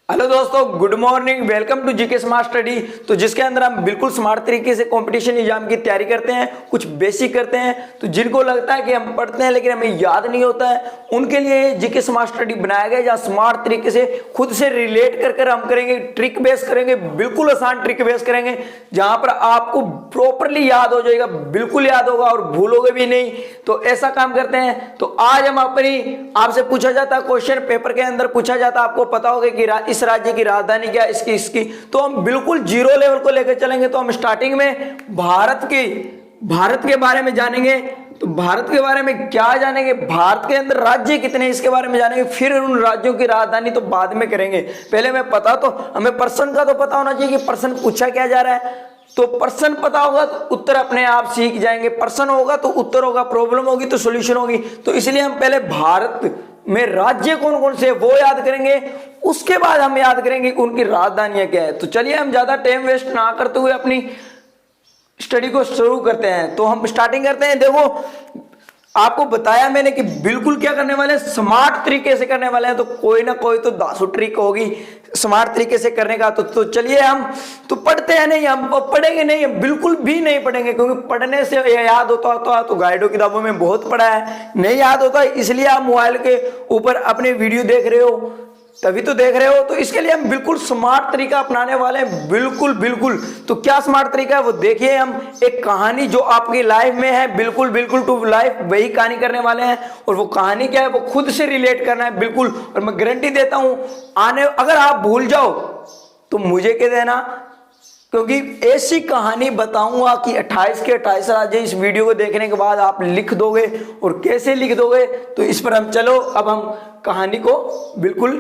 Hello दोस्तों, good morning. Welcome to GK smart study. तो जिसके अंदर हम बिल्कुल स्मार्ट तरीके से कंपटीशन एग्जाम की तैयारी करते हैं, कुछ बेसिक करते हैं। तो जिनको लगता है कि हम पढ़ते हैं लेकिन हमें याद नहीं होता है, उनके लिए जीके स्मार्ट स्टडी बनाया गया, जहाँ स्मार्ट तरीके से खुद से रिलेट कर हम करेंगे, ट्रिक बेस करेंगे, बिल्कुल आसान ट्रिक बेस करेंगे, जहां पर आपको प्रॉपरली याद हो जाएगा, बिल्कुल याद होगा और भूलोगे भी नहीं। तो ऐसा काम करते हैं। तो आज हम आपसे पूछा जाता है क्वेश्चन, पेपर के अंदर पूछा जाता है, आपको पता होगा कि इस राज्य की राजधानी क्या, इसकी तो हम बिल्कुल जीरो लेवल को लेकर चलेंगे। तो हम स्टार्टिंग में भारत के बारे में जानेंगे। तो भारत के बारे में क्या जानेंगे, भारत के अंदर राज्य कितने इसके बारे में जानेंगे, फिर उन राज्यों की राजधानी तो बाद में करेंगे। पहले हमें प्रश्न का तो पता होना चाहिए कि प्रश्न पूछा क्या जा रहा है। तो प्रश्न पता होगा तो उत्तर अपने आप सीख जाएंगे, प्रश्न होगा तो उत्तर होगा, प्रॉब्लम होगी तो सॉल्यूशन होगी। तो इसलिए हम पहले भारत में राज्य कौन कौन से वो याद करेंगे, उसके बाद हम याद करेंगे कि उनकी राजधानियां क्या है। तो चलिए हम ज्यादा टाइम वेस्ट ना करते हुए अपनी स्टडी को शुरू करते हैं। तो हम स्टार्टिंग करते हैं। देखो, आपको बताया मैंने कि बिल्कुल क्या करने वाले हैं, स्मार्ट तरीके से करने वाले हैं। तो कोई ना कोई तो दासू ट्रिक होगी स्मार्ट तरीके से करने का। तो चलिए, हम तो पढ़ते हैं नहीं, हम पढ़ेंगे नहीं, बिल्कुल भी नहीं पढ़ेंगे, क्योंकि पढ़ने से याद होता तो गाइडों किताबों में बहुत पढ़ा है, नहीं याद होता इसलिए आप मोबाइल के ऊपर अपने वीडियो देख रहे हो, तभी तो देख रहे हो। तो इसके लिए हम बिल्कुल स्मार्ट तरीका अपनाने वाले हैं, बिल्कुल। तो क्या स्मार्ट तरीका है वो देखिए। हम एक कहानी जो आपकी लाइफ में है, बिल्कुल टू लाइफ, वही कहानी करने वाले हैं। और वो कहानी क्या है, वो खुद से रिलेट करना है बिल्कुल। और मैं गारंटी देता हूं, अगर आप भूल जाओ तो मुझे कह देना, क्योंकि ऐसी कहानी बताऊंगा कि 28 के 28 राज्य इस वीडियो को देखने के बाद आप लिख दोगे। और कैसे लिख दोगे, तो इस पर हम चलो, अब हम कहानी को बिल्कुल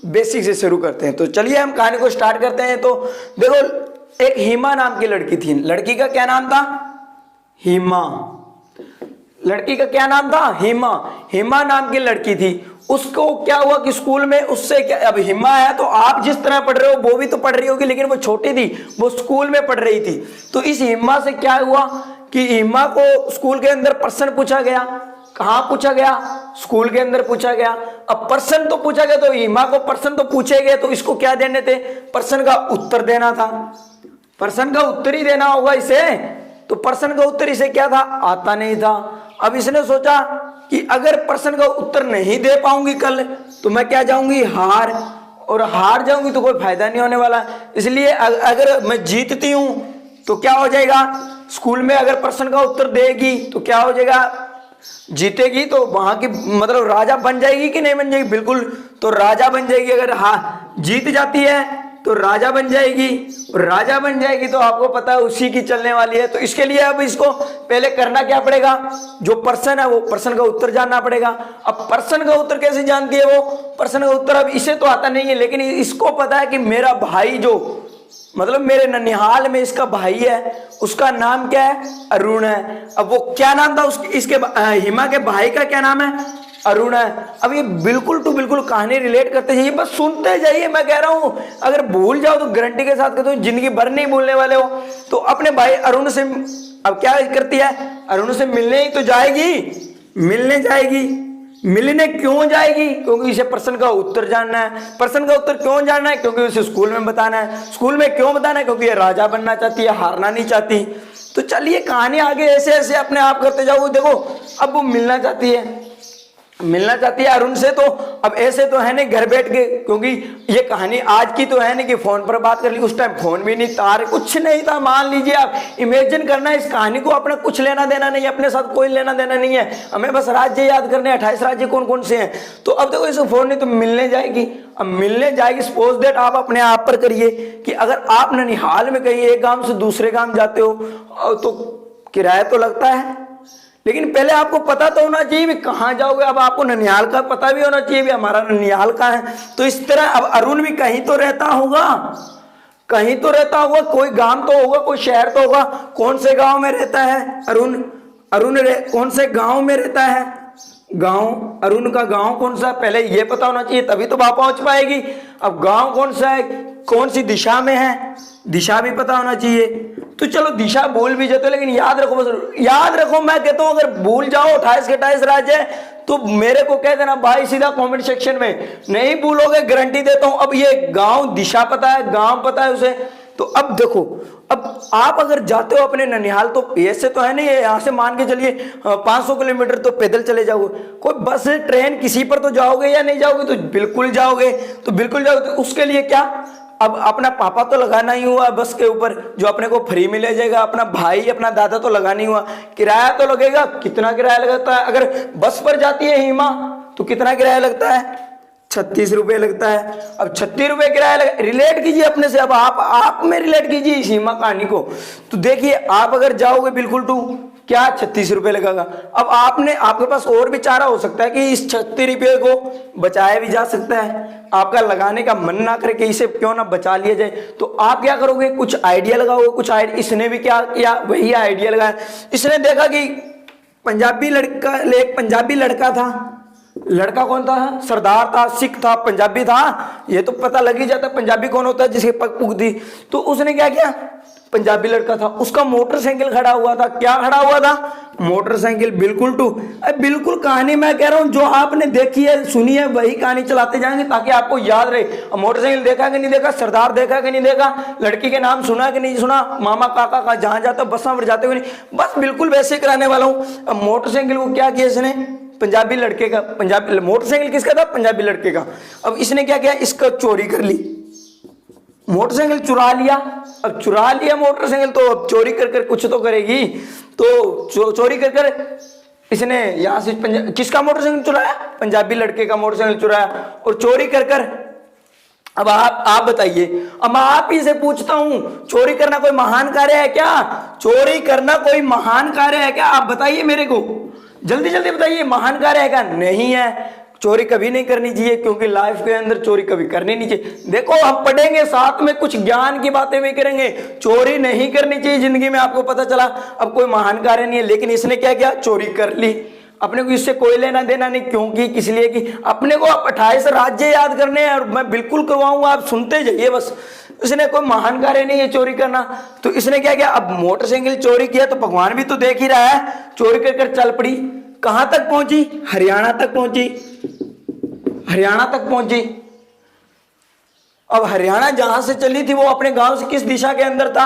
बेसिक से शुरू करते हैं। तो चलिए हम कहानी को स्टार्ट करते हैं। तो देखो, एक हिमा नाम की लड़की थी। लड़की का क्या नाम था? हिमा। लड़की का क्या नाम था? हिमा नाम की लड़की थी। उसको क्या हुआ कि स्कूल में उससे क्या, अब हिमा है तो आप जिस तरह पढ़ रहे हो वो भी तो पढ़ रही होगी, लेकिन वो छोटी थी, वो स्कूल में पढ़ रही थी। तो इस हिमा से क्या हुआ कि हिमा को स्कूल के अंदर प्रश्न पूछा गया। कहां पूछा गया? स्कूल के अंदर पूछा गया। अब प्रश्न तो पूछा गया, तो हिमा को प्रश्न तो पूछे गए, तो इसको क्या देने थे? प्रश्न का उत्तर देना था। प्रश्न का उत्तर ही देना होगा इसे। तो प्रश्न का उत्तर इसे क्या था? आता नहीं था। अब इसने सोचा कि अगर प्रश्न का उत्तर नहीं दे पाऊंगी कल, तो मैं क्या जाऊंगी? हार। और हार जाऊंगी तो कोई फायदा नहीं होने वाला। इसलिए अगर मैं जीतती हूं तो क्या हो जाएगा? स्कूल में अगर प्रश्न का उत्तर देगी तो क्या हो जाएगा? जीतेगी तो वहां की मतलब राजा बन जाएगी कि नहीं बन जाएगी? बिल्कुल, तो राजा बन जाएगी। अगर जीत जाती है तो राजा बन जाएगी, और राजा बन जाएगी तो आपको पता है उसी की चलने वाली है। तो इसके लिए अब इसको पहले करना क्या पड़ेगा? जो प्रश्न है वो प्रश्न का उत्तर जानना पड़ेगा। अब प्रश्न का उत्तर कैसे जानती है वो? प्रश्न का उत्तर अब इसे तो आता नहीं है, लेकिन इसको पता है कि मेरा भाई जो मतलब मेरे ननिहाल में इसका भाई है, उसका नाम क्या है? अरुण है। अब वो क्या नाम था इसके हिमा के भाई का क्या नाम है? अरुण है। अब ये बिल्कुल टू बिल्कुल कहानी रिलेट करते जाइए, बस सुनते जाइए। मैं कह रहा हूं अगर भूल जाओ तो गारंटी के साथ कहता हूं जिंदगी भर नहीं भूलने वाले हो। तो अपने भाई अरुण से अब क्या करती है? अरुण से मिलने ही तो जाएगी। मिलने क्यों जाएगी? क्योंकि इसे प्रश्न का उत्तर जानना है। प्रश्न का उत्तर क्यों जानना है? क्योंकि उसे स्कूल में बताना है। स्कूल में क्यों बताना है? क्योंकि ये राजा बनना चाहती है, हारना नहीं चाहती। तो चलिए कहानी आगे ऐसे अपने आप करते जाओ। देखो, अब वो मिलना चाहती है अरुण से। तो अब ऐसे तो है नहीं घर बैठ के, क्योंकि ये कहानी आज की तो है नहीं कि फोन पर बात कर ली। उस टाइम फोन भी नहीं, तार कुछ नहीं था। मान लीजिए, आप इमेजिन करना है इस कहानी को, अपना कुछ लेना देना नहीं है, अपने साथ कोई लेना देना नहीं है, हमें बस राज्य याद करने हैं। 28 राज्य कौन कौन से हैं। तो अब देखो, इसे फोन नहीं तो मिलने जाएगी। अब मिलने जाएगी, सपोज दैट आप अपने आप पर करिए कि अगर आप ननिहाल में कहीं एक गांव से दूसरे गांव जाते हो तो किराया तो लगता है, लेकिन पहले आपको पता तो होना चाहिए भी कहाँ जाओगे। अब आपको ननिहाल का पता भी होना चाहिए भी हमारा ननिहाल का है। तो इस तरह अब अरुण भी कहीं तो रहता होगा, कोई गांव तो होगा, कोई शहर तो होगा। कौन से गांव में रहता है अरुण? कौन से गांव में रहता है? अरुण का गांव कौन सा है पहले ये पता होना चाहिए, तभी तो वहां पहुंच पाएगी। अब गांव कौन सा है, कौन सी दिशा में है, दिशा भी पता होना चाहिए। तो चलो दिशा भूल भी जाते हो, लेकिन याद रखो, बस याद रखो। मैं कहता हूं अगर भूल जाओ 28 के 28 राज्य है तो मेरे को कह देना भाई सीधा कमेंट सेक्शन में। नहीं भूलोगे गारंटी देता हूं। अब ये गांव दिशा पता है, गांव पता है उसे। तो अब देखो, अब आप अगर जाते हो अपने ननिहाल तो ऐसे तो है नहीं, यहाँ से मान के चलिए 500 किलोमीटर तो पैदल चले जाओगे। कोई बस ट्रेन किसी पर तो जाओगे या नहीं जाओगे? तो बिल्कुल जाओगे, तो बिल्कुल जाओगे। तो उसके लिए क्या, अब अपना पापा तो लगाना ही हुआ बस के ऊपर, जो अपने को फ्री में ले जाएगा। अपना भाई अपना दादा तो लगाना ही हुआ। किराया तो लगेगा। कितना किराया लगता है? अगर बस पर जाती है हिमा तो कितना किराया लगता है? 36 रुपए लगता है। अब 36 रुपए किराया लगा। रिलेट कीजिए अपने से। अब आप में रिलेट कीजिए इस हिमा कहानी को। तो देखिए आप अगर जाओगे बिल्कुल टू, क्या 36 रुपए लगेगा। अब आपके पास और भी चारा हो सकता है कि इस 36 रुपये को बचाया भी जा सकता है। आपका लगाने का मन ना करे कि इसे क्यों ना बचा लिया जाए, तो आप क्या करोगे, कुछ आइडिया लगाओगे। कुछ आइडिया इसने भी क्या किया, वही आइडिया लगाया। इसने देखा कि एक पंजाबी लड़का था। लड़का कौन था? सरदार था, सिख था, पंजाबी था। ये तो पता लग ही जाता पंजाबी कौन होता है, जिसके पग पुग थी। तो उसने क्या किया, पंजाबी लड़का था, उसका मोटरसाइकिल खड़ा हुआ था। क्या खड़ा हुआ था? मोटरसाइकिल। बिल्कुल टू बिल्कुल कहानी मैं कह रहा हूं, जो आपने देखी है सुनी है वही कहानी चलाते जाएंगे ताकि आपको याद रहे। मोटरसाइकिल देखा कि नहीं देखा, सरदार देखा कि नहीं देखा, लड़की के नाम सुना कि नहीं सुना, मामा काका का जहां जाता बस पर जाते हुए नहीं, बस बिल्कुल वैसे कराने वाला हूं। अब मोटरसाइकिल को क्या किया इसने, पंजाबी लड़के का, पंजाबी मोटरसाइकिल किसका था? पंजाबी लड़के का। अब इसने क्या किया, इसका चोरी कर ली, मोटरसाइकिल चुरा लिया। अब चुरा लिया मोटरसाइकिल तो अब चोरी कर कर कुछ तो करेगी। तो चोरी कर कर इसने यहां से किसका मोटरसाइकिल चुराया? पंजाबी लड़के का मोटरसाइकिल चुराया और चोरी कर कर। अब आप बताइए, अब मैं आप ही से पूछता हूं, चोरी करना कोई महान कार्य है क्या? चोरी करना कोई महान कार्य है क्या? आप बताइए मेरे को, जल्दी जल्दी बताइए, महान कार्य है क्या? नहीं है। चोरी कभी नहीं करनी चाहिए, क्योंकि लाइफ के अंदर चोरी कभी करनी नहीं चाहिए। देखो हम पढ़ेंगे साथ में, कुछ ज्ञान की बातें भी करेंगे। चोरी नहीं करनी चाहिए जिंदगी में, आपको पता चला। अब कोई महान कार्य नहीं है, लेकिन इसने क्या किया, चोरी कर ली। अपने को इससे कोई लेना देना नहीं, क्योंकि किस लिए कि अपने को 28 राज्य याद करने हैं, और मैं बिल्कुल करवाऊंगा, आप सुनते जाइए बस। इसने कोई महान कार्य नहीं है चोरी करना। तो इसने क्या किया, अब मोटरसाइकिल चोरी किया तो भगवान भी तो देख ही रहा है। चोरी कर कर चल पड़ी, कहां तक पहुंची? हरियाणा तक पहुंची, हरियाणा तक पहुंची। अब हरियाणा जहां से चली थी वो अपने गांव से किस दिशा के अंदर था?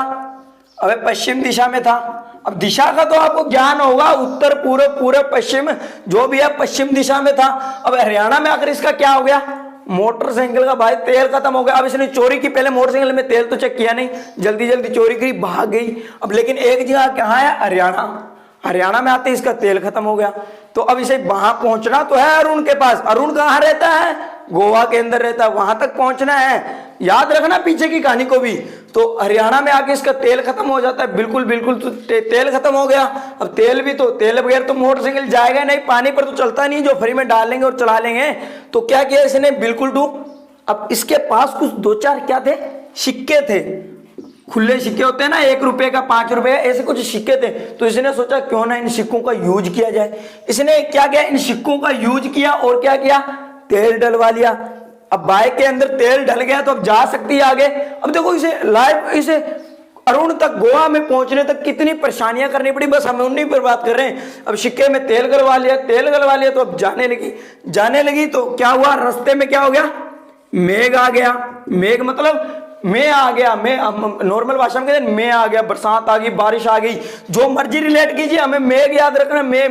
अबे पश्चिम दिशा में था। अब दिशा का तो आपको ज्ञान होगा, उत्तर पूर्व पूर्व पश्चिम जो भी है पश्चिम दिशा में था। अब हरियाणा में आकर इसका क्या हो गया, मोटरसाइकिल का भाई तेल खत्म हो गया। अब इसने चोरी की, पहले मोटरसाइकिल में तेल तो चेक किया नहीं, जल्दी जल्दी चोरी करी, भाग गई। अब लेकिन एक जगह कहाँ है, हरियाणा। हरियाणा में आते इसका तेल खत्म हो गया। तो अब इसे वहां पहुंचना तो है अरुण के पास। अरुण कहाँ रहता है? गोवा के अंदर रहता है, वहां तक पहुंचना है। याद रखना पीछे की कहानी को भी। तो हरियाणा में आके इसका तेल खत्म हो जाता है, बिल्कुल बिल्कुल। तो तेल खत्म हो गया। अब तेल भी तो, तेल बगैर तो मोटरसाइकिल जाएगा नहीं, पानी पर तो चलता नहीं, जो फ्री में डाल लेंगे और चला लेंगे। तो क्या किया इसने, बिल्कुल टू। अब इसके पास कुछ 2-4 क्या थे, सिक्के थे, खुले सिक्के होते हैं ना, 1 रुपए का, 5 रुपए, ऐसे कुछ सिक्के थे। तो इसने सोचा क्यों ना इन सिक्कों का यूज किया जाए। इसने क्या किया, इन सिक्कों का यूज किया और क्या किया, तेल डलवा लिया। अब बाइक के अंदर तेल डल गया तो अब जा सकती है आगे। अब देखो इसे अरुण तक, गोवा में पहुंचने तक कितनी परेशानियां करनी पड़ी, बस हम उन्हीं पर बात कर रहे हैं। अब सिक्के में तेल गलवा लिया तो अब जाने लगी। तो क्या हुआ, रास्ते में क्या हो गया, मेघ आ गया। मेघ मतलब मैं आ गया, मैं नॉर्मल भाषा में कहते हैं मैं आ गया, बरसात आ गई, बारिश आ गई, जो मर्जी रिलेट कीजिए, हमें मेघ याद रखना। मेघ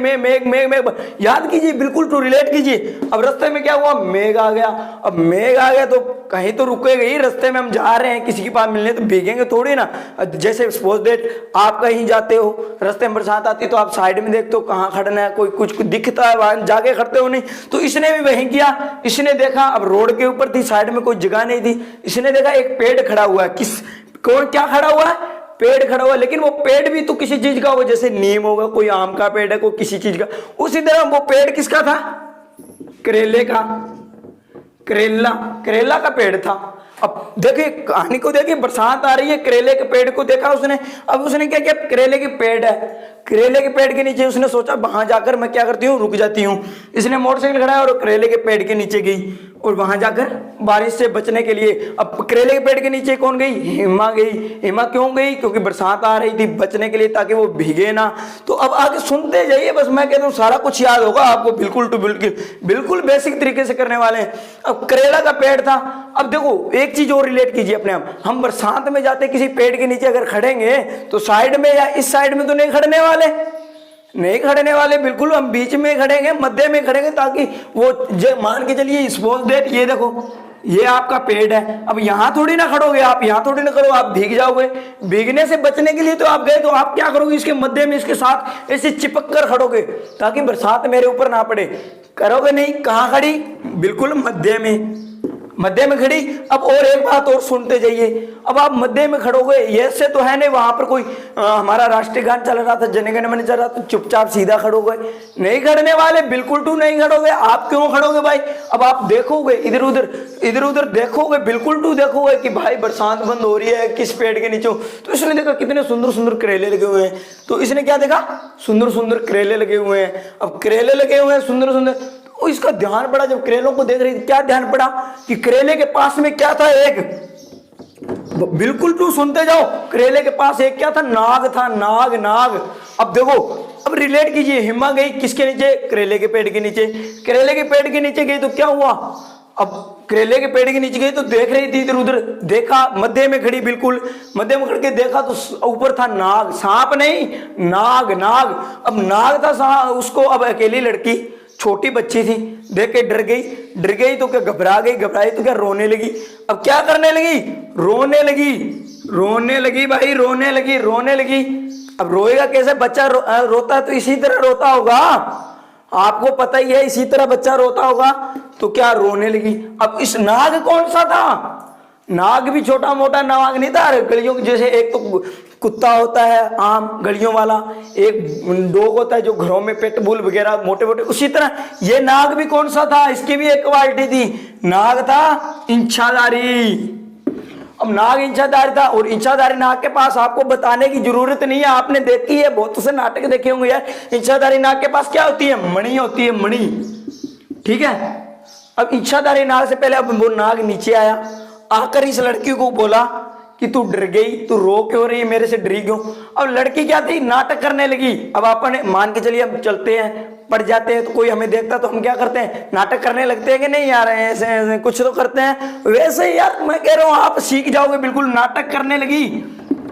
याद कीजिए, बिल्कुल टू रिलेट कीजिए। अब रास्ते में क्या हुआ, मेघ आ गया। अब मेघ आ गया तो कहीं तो रुकेगा ही, रास्ते में हम जा रहे हैं किसी के पास मिलने, तो भीगेंगे थोड़ी ना। जैसे सपोज दैट आप कहीं जाते हो, रास्ते में बरसात आती है तो आप साइड में देखते हो कहाँ खड़ना है, कोई कुछ दिखता है वहां जाके खड़ते हो नहीं। तो इसने भी वही किया। इसने देखा, अब रोड के ऊपर थी, साइड में कोई जगह नहीं थी। इसने देखा एक पेड़ खड़ा हुआ है। कौन क्या खड़ा हुआ है, पेड़ खड़ा हुआ है। लेकिन वो पेड़ भी तो किसी चीज का होगा, जैसे नीम होगा, कोई आम का पेड़ है, कोई किसी चीज का। उसी तरह वो पेड़ किसका था, करेले का, करेला का पेड़ था। अब देखिए कहानी को देखिए, बरसात आ रही है, करेले के पेड़ को देखा उसने। अब उसने क्या किया, करेले के पेड़ है, करेले के पेड़ के नीचे उसने सोचा वहां जाकर मैं क्या करती हूँ, रुक जाती हूँ। इसने मोटरसाइकिल खड़ा और करेले के पेड़ के नीचे गई और वहां जाकर बारिश से बचने के लिए, अब करेले के पेड़ के नीचे कौन गई, हेमा गई। हेमा क्यों गई, क्योंकि बरसात आ रही थी, बचने के लिए, ताकि वो भीगे ना। तो अब आगे सुनते जाइए, बस मैं कहता हूँ सारा कुछ याद होगा आपको, बिल्कुल टू बिल्कुल, बिल्कुल बेसिक तरीके से करने वाले हैं। अब करेला का पेड़ था। अब देखो एक चीज और रिलेट कीजिए अपने आप, हम बरसात में जाते किसी पेड़ के नीचे अगर खड़ेंगे तो साइड में या इस साइड में तो नहीं खड़ने वाले, नहीं खड़ने वाले, बिल्कुल हम बीच में खड़ेंगे, मध्य में खड़ेंगे, ताकि वो मान के चलिए सपोज दैट ये देखो ये आपका पेड़ है। अब यहां थोड़ी ना खड़ोगे आप, यहां थोड़ी ना करो, आप भीग जाओगे। भीगने से बचने के लिए तो आप गए, तो आप क्या करोगे, इसके मध्य में इसके साथ ऐसे चिपक कर खड़ोगे ताकि बरसात मेरे ऊपर ना पड़े। करोगे नहीं, कहां खड़ी, बिल्कुल मध्य में, मध्य में खड़ी। अब और एक बात और सुनते जाइए, अब आप मध्य में खड़ोगे, ये से तो है नहीं वहां पर कोई हमारा राष्ट्रीय गान चल रहा था, जन गण मन चल रहा था, चुपचाप सीधा खड़ोगे, नहीं खड़ने वाले, बिल्कुल टू नहीं खड़ोगे। आप क्यों खड़ोगे भाई, अब आप देखोगे इधर उधर, इधर उधर देखोगे, बिल्कुल टू देखोगे कि भाई बरसात बंद हो रही है, किस पेड़ के नीचे। तो इसने देखा कितने सुंदर सुंदर करेले लगे हुए हैं, तो इसने क्या देखा, सुंदर सुंदर करेले लगे हुए हैं। अब करेले लगे हुए हैं सुंदर सुंदर, तो इसका ध्यान पड़ा, जब करेलों को देख रही थी, क्या ध्यान पड़ा कि करेले के पास में क्या था, एक, बिल्कुल तू सुनते जाओ, करेले के पास एक क्या था, नाग था, नाग नाग। अब देखो, अब रिलेट कीजिए, हिमा गई किसके नीचे, करेले के पेड़ के नीचे। करेले के पेड़ के नीचे गई तो क्या हुआ, अब करेले के पेड़ के नीचे गई तो देख रही थी इधर उधर, देखा मध्य में खड़ी, बिल्कुल मध्य में खड़ के देखा तो ऊपर था नाग, सांप नहीं, नाग नाग। अब नाग था, उसको अब अकेली लड़की छोटी बच्ची थी, देख के डर गई तो क्या घबरा गई, घबराई तो क्या रोने लगी। अब क्या करने लगी, रोने लगी भाई, रोने लगी। अब रोएगा कैसे, बच्चा रोता है तो इसी तरह रोता होगा, आपको पता ही है, इसी तरह बच्चा रोता होगा। तो क्या रोने लगी। अब इस नाग कौन सा था, नाग भी छोटा मोटा नाग नहीं था, गलियों जैसे एक तो कुत्ता होता है आम गलियों वाला, एक डॉग होता है जो घरों में पेट बुल वगैरह मोटे मोटे, उसी तरह ये नाग भी कौन सा था, इसकी भी एक क्वालिटी थी, नाग था इंछाधारी। अब नाग इंछाधारी था, और इंछाधारी नाग के पास आपको बताने की जरूरत नहीं है, आपने देखी है, बहुत से नाटक देखे होंगे यार। इंछाधारी नाग के पास क्या होती है, मणि होती है, मणि, ठीक है। अब इंछाधारी नाग से पहले अब वो नाग नीचे आया, आकर इस लड़की को बोला कि तू डर गई, तू रो क्यों रही है, मेरे से डरी क्यों। अब लड़की क्या थी, नाटक करने लगी। अब अपन मान के चलिए हम चलते हैं, पड़ जाते हैं, तो कोई हमें देखता तो हम क्या करते हैं, नाटक करने लगते हैं कि नहीं यार, ऐसे ऐसे कुछ तो करते हैं। वैसे ही यार मैं कह रहा हूँ आप सीख जाओगे, बिल्कुल नाटक करने लगी।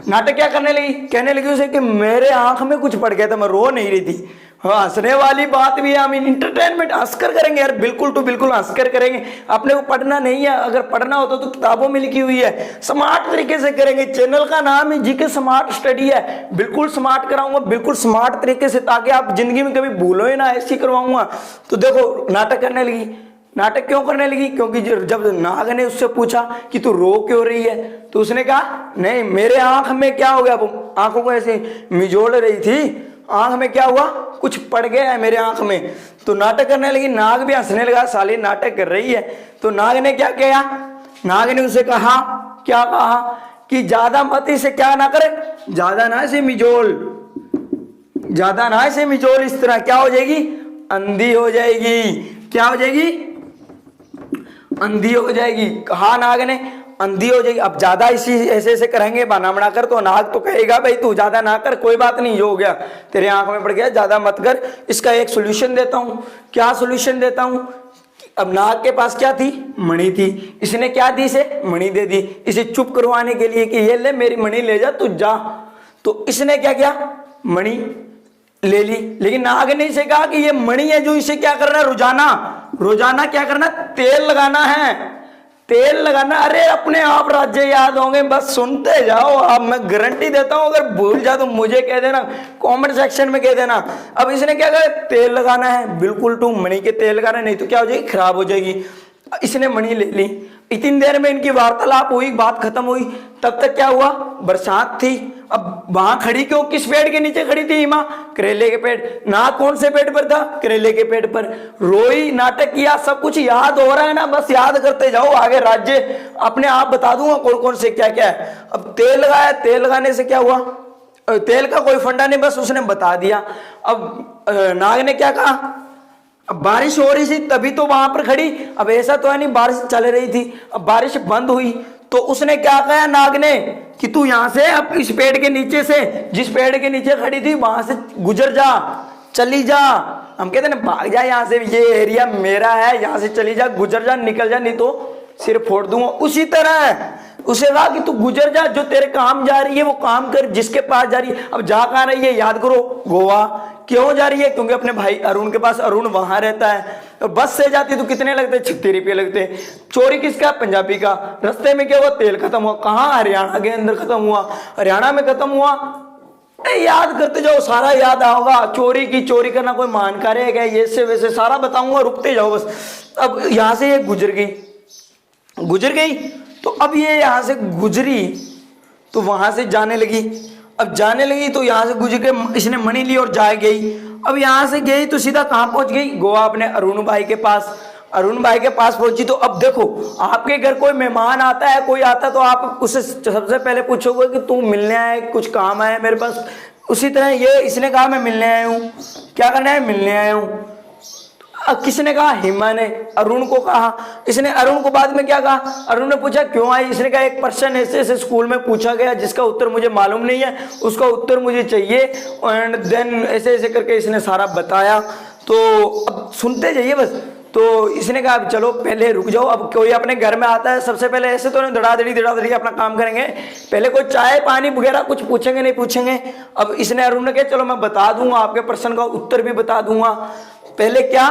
नाटक क्या करने लगी, कहने लगी उसे कि मेरे आंख में कुछ पड़ गया था, मैं रो नहीं रही थी। हाँ, हंसने वाली बात भी है, हम इंटरटेनमेंट हंसकर करेंगे यार, बिल्कुल तो बिल्कुल हंसकर करेंगे। अपने को पढ़ना नहीं है, अगर पढ़ना होता तो किताबों में लिखी हुई है, स्मार्ट तरीके से करेंगे। चैनल का नाम ही जीके स्मार्ट स्टडी है, बिल्कुल स्मार्ट कराऊंगा, बिल्कुल स्मार्ट तरीके से, ताकि आप जिंदगी में कभी भूलो ही ना, ऐसी करवाऊंगा। तो देखो नाटक करने लगी। नाटक क्यों करने लगी, क्योंकि जब नाग ने उससे पूछा कि तू रो क्यों रही है, तो उसने कहा नहीं मेरे आंख में क्या हो गया, आंखों को ऐसे मिजोड़ रही थी, आंख में क्या हुआ, कुछ पड़ गया है मेरे आंख में। तो नाटक करने लगी, नाग भी हंसने लगा, साली नाटक कर रही है। तो नाग ने क्या किया, नाग ने उसे कहा, क्या कहा कि ज्यादा मत इसे क्या ना करे, ज्यादा ना इसे मिजोल, ज्यादा ना इसे मिजोल, इस तरह क्या हो जाएगी, अंधी हो जाएगी। क्या हो जाएगी, अंधी हो जाएगी। कहा नाग ने, अंधी हो जाएगी। अब ज्यादा इसी ऐसे ऐसे करेंगे बना बना कर, तो नाग तो कहेगा भाई तू ज्यादा ना कर, कोई बात नहीं, जो हो गया तेरे आंख में पड़ गया, ज्यादा मत कर। इसका एक सोल्यूशन देता हूं। क्या सोल्यूशन देता हूं, अब नाग के पास क्या थी, मणि थी। इसने क्या दी, इसे मणि दे दी, इसे चुप करवाने के लिए कि ये ले मेरी मणि ले जा, तू जा। तो इसने क्या किया, मणि ले ली। लेकिन नाग ने इसे कहा कि ये मणि है जो इसे क्या करना है, रोजाना क्या करना, तेल लगाना है, तेल लगाना। अरे अपने आप राज्य याद होंगे, बस सुनते जाओ आप, मैं गारंटी देता हूं। अगर भूल जाओ तो मुझे कह देना, कमेंट सेक्शन में कह देना। अब इसने क्या कहा, तेल लगाना है, बिल्कुल टू मणि के तेल लगाना, नहीं तो क्या हो जाएगी, खराब हो जाएगी। इसने मणि ले ली। इतनी देर में इनकी वार्तालाप हुई, बात खत्म हुई। तब तक क्या हुआ, बरसात थी, अब वहां खड़ी क्यों, किस पेड़ के नीचे खड़ी थी हिमा? करेले के पेड़। ना कौन से पेड़ पर था? करेले के पेड़ पर। रोई, नाटक किया, सब कुछ याद हो रहा है ना, बस याद करते जाओ। आगे राज्य अपने आप बता दूंगा कौन कौन से क्या क्या है। अब तेल लगाया, तेल लगाने से क्या हुआ? तेल का कोई फंडा नहीं, बस उसने बता दिया। अब नाग ने क्या कहा? अब बारिश हो रही थी तभी तो वहां पर खड़ी, अब ऐसा तो है नहीं बारिश चल रही थी। अब बारिश बंद हुई तो उसने क्या कहा नाग ने कि तू यहां से अब इस पेड़ के नीचे से, जिस पेड़ के नीचे खड़ी थी वहां से गुजर जा, चली जा। हम कहते ना भाग जा यहां से, ये एरिया मेरा है, यहां से चली जा, गुजर जा, निकल जा, नहीं तो सिर फोड़ दूंगा। उसी तरह उसे कहा कि तू गुजर जा, जो तेरे काम जा रही है वो काम कर, जिसके पास जा रही है। अब जा कहां रही है याद करो, गोवा। क्यों जा रही है? क्योंकि अपने भाई अरुण के पास, अरुण वहां रहता है। तो बस से जाती तो कितने लगते? 36 रुपये लगते। चोरी किसका? पंजाबी का। रास्ते में क्या हुआ? तेल खत्म हुआ। कहाँ? हरियाणा के अंदर खत्म हुआ। हरियाणा में खत्म हुआ। याद करते जाओ, सारा याद आओगा। चोरी की, चोरी करना कोई मान कार्य है क्या? ये से वैसे सारा बताऊंगा, रुकते जाओ बस। अब यहां से ये गुजर गई तो अब ये यहां से गुजरी तो वहां से जाने लगी। अब जाने लगी तो यहां से गुजर के इसने मणि ली और जा गई। अब यहां से गई तो सीधा कहां पहुंच गई? गोवा, अपने अरुण भाई के पास। अरुण भाई के पास पहुंची तो अब देखो, आपके घर कोई मेहमान आता है, कोई आता है तो आप उससे सबसे पहले पूछोगे कि तू मिलने आया, कुछ काम आया मेरे पास। उसी तरह ये इसने कहा मैं मिलने आया हूं। क्या करना है? मिलने आया हूं। किसने कहा? हिमा ने अरुण को कहा। इसने अरुण को बाद में क्या कहा? अरुण ने पूछा क्यों आई? इसने कहा एक प्रश्न ऐसे ऐसे स्कूल में पूछा गया जिसका उत्तर मुझे मालूम नहीं है, उसका उत्तर मुझे चाहिए। एंड देन ऐसे ऐसे करके इसने सारा बताया। तो अब सुनते जाइए बस। तो इसने कहा चलो पहले रुक जाओ, अब कोई अपने घर में आता है सबसे पहले ऐसे तो धड़ाधड़ी अपना काम करेंगे, पहले कोई चाय पानी वगैरह कुछ पूछेंगे नहीं पूछेंगे। अब इसने अरुण ने कहा चलो मैं बता दूंगा, आपके प्रश्न का उत्तर भी बता दूंगा। पहले क्या?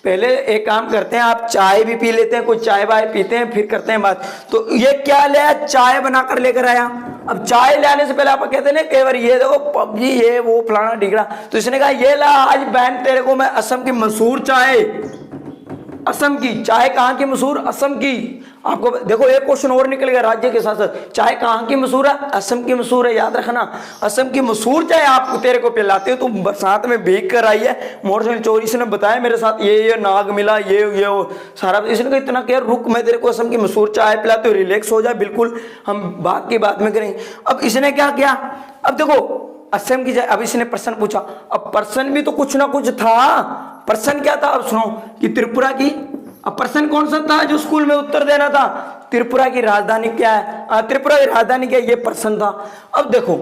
पहले एक काम करते हैं, आप चाय भी पी लेते हैं, कुछ चाय वाय पीते हैं, फिर करते हैं बात। तो ये क्या ले आया? चाय बनाकर लेकर आया। अब चाय लाने से पहले आप कहते हैं ना कई बार ये देखो पबजी ये वो फलाना ढिगड़ा, तो इसने कहा ये ला आज बहन तेरे को मैं असम की मशहूर चाय, असम की चाय कहाँ की मशहूर? असम की। आपको देखो एक क्वेश्चन और निकल गया राज्य के साथ साथ। चाय कहाँ की मशहूर है? असम की मशहूर है, याद रखना। असम की मशहूर चाय आपको तेरे को पिलाते हो, तुम साथ में भीग कर आई है मोटरसाइकिल चोरी। इसने बताया मेरे साथ ये नाग मिला, ये वो सारा। इसने कहा इतना क्या, रुक मैं तेरे को असम की मशहूर चाय पिलाते हो, रिलैक्स हो जाए, बिल्कुल हम बात की बात में करेंगे। अब इसने क्या किया? अब देखो असम की चाय। अब इसने प्रश्न पूछा, अब प्रश्न भी तो कुछ ना कुछ था। प्रश्न क्या था? अब सुनो कि त्रिपुरा की, अब प्रश्न कौन सा था जो स्कूल में उत्तर देना था? त्रिपुरा की राजधानी क्या है? त्रिपुरा की राजधानी क्या है? ये प्रश्न था। अब देखो,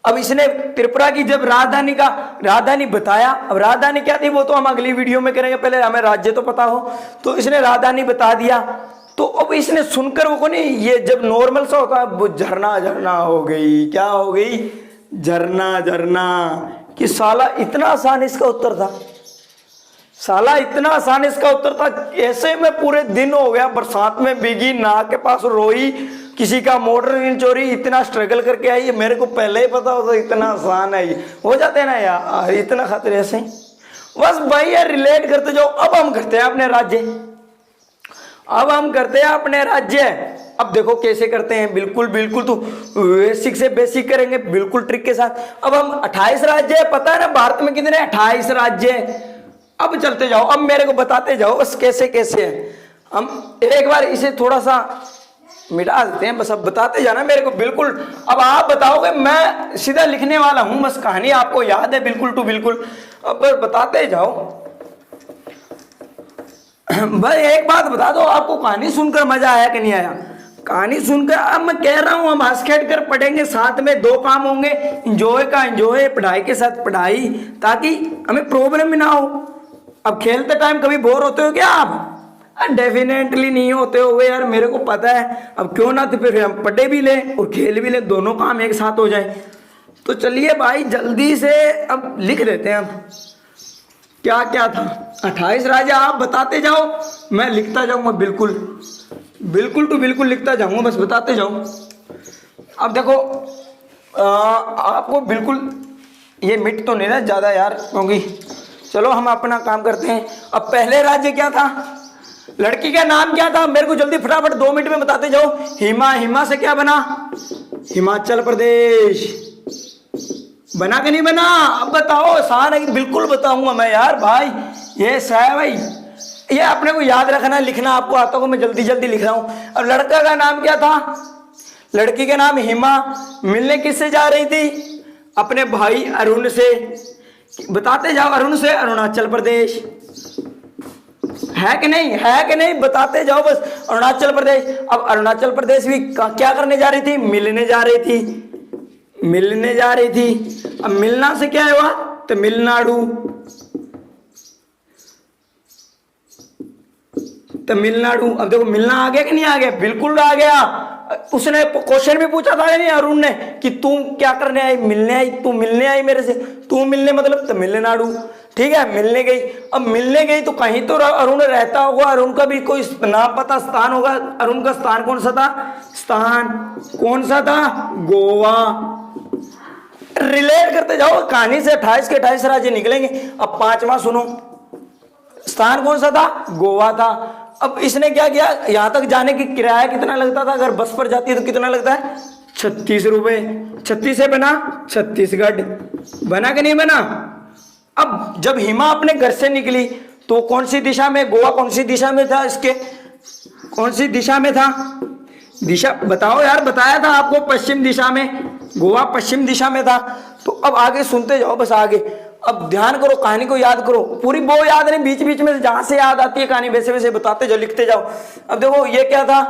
अब इसने त्रिपुरा की जब राजधानी बताया। अब राजधानी क्या थी वो तो हम अगली वीडियो में करेंगे, पहले हमें राज्य तो पता हो। तो इसने राजधानी बता दिया। तो अब इसने सुनकर वो नहीं, ये जब नॉर्मल सा होता है वो झरना हो गई। क्या हो गई? झरना। कि साला इतना आसान इसका उत्तर था, साला इतना आसान इसका उत्तर था। ऐसे में पूरे दिन हो गया, बरसात में भीगी, नाक के पास रोई, किसी का मोटर चोरी, इतना स्ट्रगल करके आई। मेरे को पहले ही पता होता इतना आसान है, हो जाते हैं ना यार इतना खतरे से। बस भाई यार रिलेट करते जाओ। अब हम करते हैं अपने राज्य। अब देखो कैसे करते हैं, बिल्कुल तो बेसिक से बेसिक करेंगे, बिल्कुल ट्रिक के साथ। अब हम 28 राज्य है, पता है ना भारत में कितने? 28 राज्य है। अब चलते जाओ, अब मेरे को बताते जाओ बस कैसे कैसे है। हम एक बार इसे थोड़ा सा मिटा देते हैं, बस अब बताते जाना मेरे को बिल्कुल। अब आप बताओगे, मैं सीधा लिखने वाला हूं, बस कहानी आपको याद है बिल्कुल टू बिल्कुल। अब बताते जाओ। भाई एक बात बता दो, आपको कहानी सुनकर मजा आया कि नहीं आया? कहानी सुनकर अब मैं कह रहा हूं हम हंस खेल कर पढ़ेंगे, साथ में दो काम होंगे, इंजॉय का इंजॉय, पढ़ाई के साथ पढ़ाई, ताकि हमें प्रॉब्लम भी ना हो। अब खेलते टाइम कभी बोर होते हो क्या आप? डेफिनेटली नहीं होते हो यार, मेरे को पता है। अब क्यों ना, तो फिर हम पढ़े भी लें और खेल भी लें, दोनों काम एक साथ हो जाए। तो चलिए भाई जल्दी से अब लिख देते हैं। अब क्या क्या था? 28 राज्य आप बताते जाओ, मैं लिखता जाऊंगा, बिल्कुल टू बिल्कुल लिखता जाऊंगा, बस बताते जाओ। अब देखो आपको बिल्कुल ये मिट तो नहीं रहा ज्यादा यार, क्योंकि चलो हम अपना काम करते हैं। अब पहले राज्य क्या था? लड़की का नाम क्या था? मेरे को जल्दी फटाफट 2 मिनट में बताते जाओ। हिमा से क्या बना? हिमाचल प्रदेश। बना कि नहीं बना? अब बताओ, आसान है कि बिल्कुल बताऊंगा मैं यार भाई। ये है भाई, ये अपने को याद रखना, लिखना आपको आता हो, मैं जल्दी जल्दी लिख रहा हूं। अब लड़का का नाम क्या था? लड़की का नाम हिमा। मिलने किससे जा रही थी? अपने भाई अरुण से। बताते जाओ, अरुण से अरुणाचल प्रदेश। है कि नहीं? है कि नहीं? बताते जाओ बस, अरुणाचल प्रदेश। अब अरुणाचल प्रदेश भी क्या करने जा रही थी? मिलने जा रही थी। मिलने जा रही थी। अब मिलना से क्या हुआ? तमिलनाडु। तमिलनाडु। अब देखो, मिलना आ गया कि नहीं आ गया? बिल्कुल आ गया। उसने क्वेश्चन भी पूछा था नहीं अरुण ने कि तू क्या करने आई? मिलने आई। तू मिलने आई मेरे से। तू मिलने मतलब तमिलनाडु। ठीक है, मिलने गई। अब मिलने गई तो कहीं तो अरुण रहता होगा, अरुण का भी कोई नाम पता स्थान होगा। अरुण का स्थान कौन सा था? स्थान कौन सा था? गोवा। रिलेट करते जाओ कहानी से, 28 के 28 राज्य निकलेंगे। अब पांचवा सुनो, स्थान कौन सा था? गोवा था। अब इसने क्या किया? यहां तक जाने की किराया कितना लगता था? अगर बस पर जाती है तो कितना लगता है? 36 रुपए। 36 से बना छत्तीसगढ़। बना कि नहीं बना? अब जब हिमा अपने घर से निकली तो कौन सी दिशा में? गोवा कौन सी दिशा में था? इसके कौन सी दिशा में था? दिशा बताओ यार, बताया था आपको, पश्चिम दिशा में। गोवा पश्चिम दिशा में था। तो अब आगे सुनते जाओ बस आगे। अब ध्यान करो, कहानी को याद करो पूरी। वो याद नहीं, बीच बीच में जहां से याद आती है कहानी वैसे वैसे बताते जाओ, लिखते जाओ। अब देखो ये क्या था?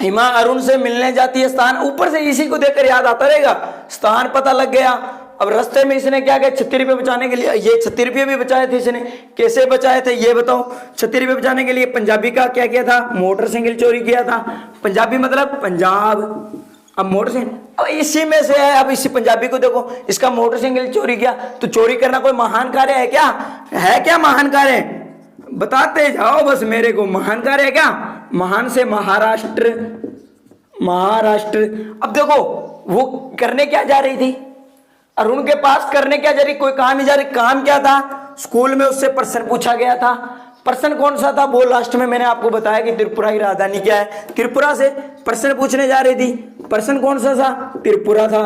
हिमा अरुण से मिलने जाती है, स्थान ऊपर से इसी को देखकर याद आता रहेगा। स्थान पता लग गया। अब रास्ते में इसने क्या किया? 36 रुपये बचाने के लिए, ये 36 रुपये भी बचाए थे इसने। कैसे बचाए थे ये बताओ? 36 रुपये बचाने के लिए पंजाबी का क्या किया था? मोटरसाइकिल चोरी किया था। पंजाबी मतलब पंजाब। अब मोटरसाइकिल, अब इसी में से है। अब इसी पंजाबी को देखो, इसका मोटरसाइकिल चोरी किया। तो चोरी करना कोई महान कार्य है क्या? है क्या महान कार्य? बताते जाओ बस मेरे को, महान कार्य है क्या? महान से महाराष्ट्र। महाराष्ट्र। अब देखो वो करने क्या जा रही थी? अरुण के पास करने क्या जा रही? कोई काम ही जा रही। काम क्या था? स्कूल में उससे प्रश्न पूछा गया था। प्रश्न कौन सा था? वो लास्ट में मैंने आपको बताया कि त्रिपुरा की राजधानी क्या है। त्रिपुरा से प्रश्न पूछने जा रही थी। प्रश्न कौन सा था? त्रिपुरा था।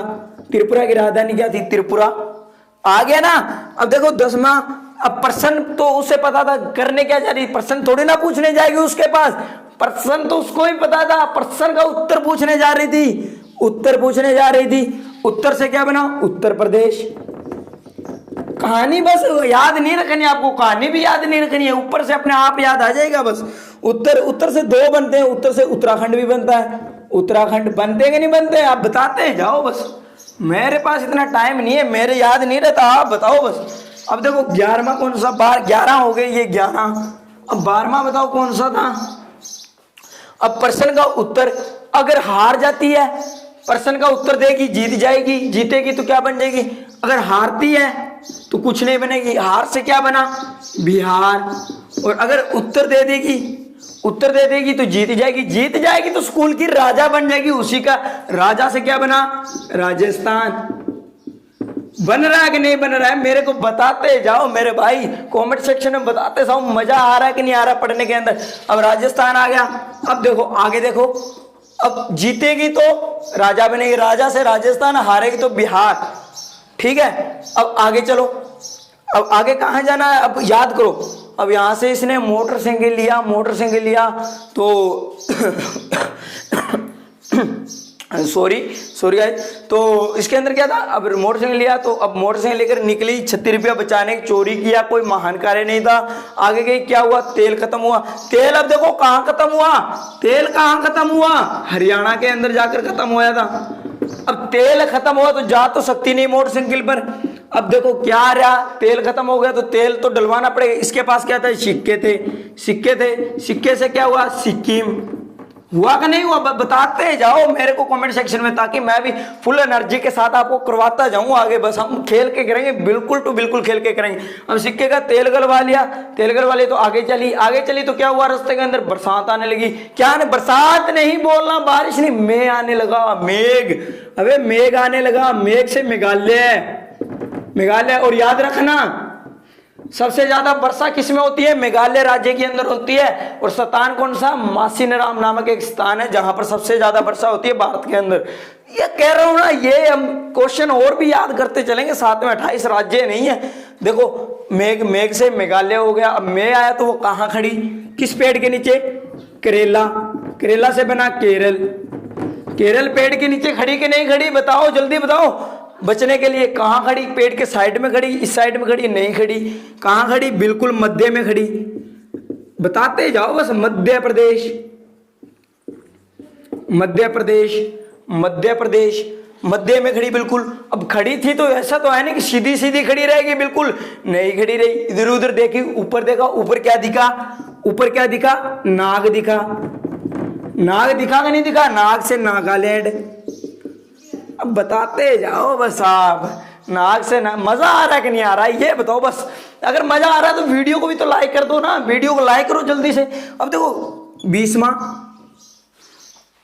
त्रिपुरा की राजधानी क्या थी? त्रिपुरा। आ गया ना? अब देखो 10वां। अब प्रश्न तो उसे पता था करने क्या जा रही। प्रश्न थोड़ी ना पूछने जाएगी उसके पास, प्रश्न तो उसको ही पता था। प्रश्न का उत्तर पूछने जा रही थी। उत्तर पूछने जा रही थी। उत्तर से क्या बना? उत्तर प्रदेश। कहानी बस याद नहीं रखनी आपको, कहानी भी याद नहीं रखनी है, ऊपर से अपने आप याद आ जाएगा बस। उत्तर, उत्तर से 2 बनते हैं। उत्तर से उत्तराखंड भी बनता है। उत्तराखंड बनते कि नहीं बनते? आप बताते जाओ बस, मेरे पास इतना टाइम नहीं है, मेरे याद नहीं रहता, आप बताओ बस। अब देखो 11वां कौन सा? 11 हो गए ये 11। अब 12वां बताओ कौन सा था? अब प्रश्न का उत्तर, अगर हार जाती है, प्रश्न का उत्तर देगी जीत जाएगी, जीतेगी तो क्या बन जाएगी? अगर हारती है तो कुछ नहीं बनेगी। हार से क्या बना? बिहार। और अगर उत्तर दे देगी, उत्तर दे देगी तो जीत जाएगी, जीत जाएगी तो स्कूल की राजा बन जाएगी। उसी का राजा से क्या बना? राजस्थान। बन रहा है कि नहीं बन रहा है? मेरे को बताते जाओ मेरे भाई, कमेंट सेक्शन में बताते जाओ मजा आ रहा है कि नहीं आ रहा पढ़ने के अंदर। अब राजस्थान आ गया। अब देखो आगे देखो, अब जीतेगी तो राजा बनेगी, राजा से राजस्थान, हारेगी तो बिहार। ठीक है, अब आगे चलो। अब आगे कहाँ जाना है? अब याद करो। अब यहां से इसने मोटरसाइकिल लिया, मोटरसाइकिल लिया तो सॉरी गाइस, तो इसके अंदर क्या था? अब मोटरसाइकिल लिया तो अब मोटरसाइकिल लेकर निकली, 36 रुपया बचाने की चोरी किया, कोई महान कार्य नहीं था। आगे गई, क्या हुआ? तेल खत्म हुआ। तेल अब देखो कहाँ खत्म हुआ? तेल कहाँ खत्म हुआ? हरियाणा के अंदर जाकर खत्म हुआ था। अब तेल खत्म हुआ तो जा तो सकती नहीं मोटरसाइकिल पर। अब देखो क्या रहा? तेल खत्म हो गया तो तेल तो डलवाना पड़ेगा। इसके पास क्या था? सिक्के थे। सिक्के थे, सिक्के से क्या हुआ? सिक्किम। हुआ कि नहीं हुआ? बताते जाओ मेरे को कमेंट सेक्शन में, ताकि मैं भी फुल एनर्जी के साथ आपको करवाता जाऊं आगे। बस हम खेल के करेंगे, बिल्कुल तो बिल्कुल खेल के करेंगे। अब सिक्के का तेल गलवा लिया, तेल गलवा लिया तो आगे चली, आगे चली तो क्या हुआ? रास्ते के अंदर बरसात आने लगी। क्या आने? बरसात नहीं बोलना, बारिश नहीं, मेघ आने लगा। मेघ, अबे मेघ आने लगा। मेघ से मेघालय, मेघालय। और याद रखना सबसे ज्यादा वर्षा किसमें होती है? मेघालय राज्य के अंदर होती है। और स्थान कौन सा? मासिनराम नामक एक स्थान है जहां पर सबसे ज्यादा वर्षा होती है भारत के अंदर। ये कह रहा हूं ना, ये हम क्वेश्चन और भी याद करते चलेंगे, साथ में 28 राज्य नहीं है। देखो मेघ से मेघालय हो गया। अब मैं आया तो वो कहां खड़ी? किस पेड़ के नीचे? करेला। करेला से बना केरल। केरल पेड़ के नीचे खड़ी कि नहीं खड़ी? बताओ, जल्दी बताओ। बचने के लिए कहां खड़ी? पेड़ के साइड में खड़ी? इस साइड में खड़ी? नहीं खड़ी। कहां खड़ी? बिल्कुल मध्य में खड़ी। बताते जाओ बस। मध्य प्रदेश, मध्य प्रदेश, मध्य प्रदेश, मध्य में खड़ी बिल्कुल। अब खड़ी थी तो ऐसा तो है नहीं कि सीधी सीधी खड़ी रहेगी, बिल्कुल नहीं खड़ी रही। इधर उधर देखी, ऊपर देखा, ऊपर क्या दिखा? ऊपर क्या दिखा? नाग दिखा। नाग दिखा कि नहीं दिखा? नाग से नागालैंड। अब बताते जाओ बस आप। नाग से ना मजा आ रहा है कि नहीं आ रहा है, ये बताओ बस। अगर मजा आ रहा है तो वीडियो को भी तो लाइक कर दो ना, वीडियो को लाइक करो जल्दी से। अब देखो 20वां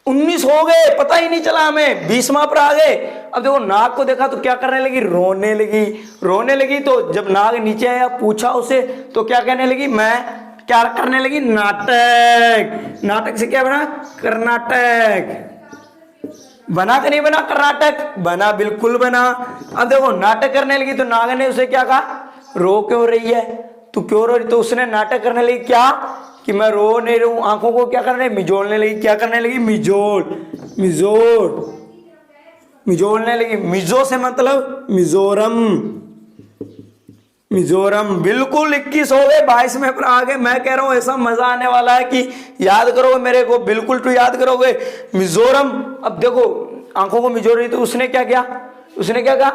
19 हो गए, पता ही नहीं चला हमें, 20वां पर आ गए। अब देखो नाग को देखा तो क्या करने लगी? रोने लगी। रोने लगी तो जब नाग नीचे आया, पूछा उसे तो क्या कहने लगी? मैं क्या करने लगी? नाटक। नाटक से क्या बना? कर्नाटक। बना कि नहीं बना? कर्नाटक बना, बिल्कुल बना। अब देखो नाटक करने लगी तो नाग ने उसे क्या कहा? रो क्यों रही है? तू क्यों रो रही? तो उसने नाटक करने लगी क्या? कि मैं रो नहीं रहा हूं। आंखों को क्या करने? मिजोड़ने लगी। क्या करने लगी? मिजोड़। मिजोड़, मिजोड़ने लगी। मिजो से मतलब मिजोरम। मिजोरम, बिल्कुल 21 हो गए, 22वें पर आ गए। मैं कह रहा हूं ऐसा मजा आने वाला है कि याद करोगे मेरे को, बिल्कुल तो याद करोगे। मिजोरम। अब देखो आंखों को मिजोड़ रही तो उसने क्या किया? उसने क्या कहा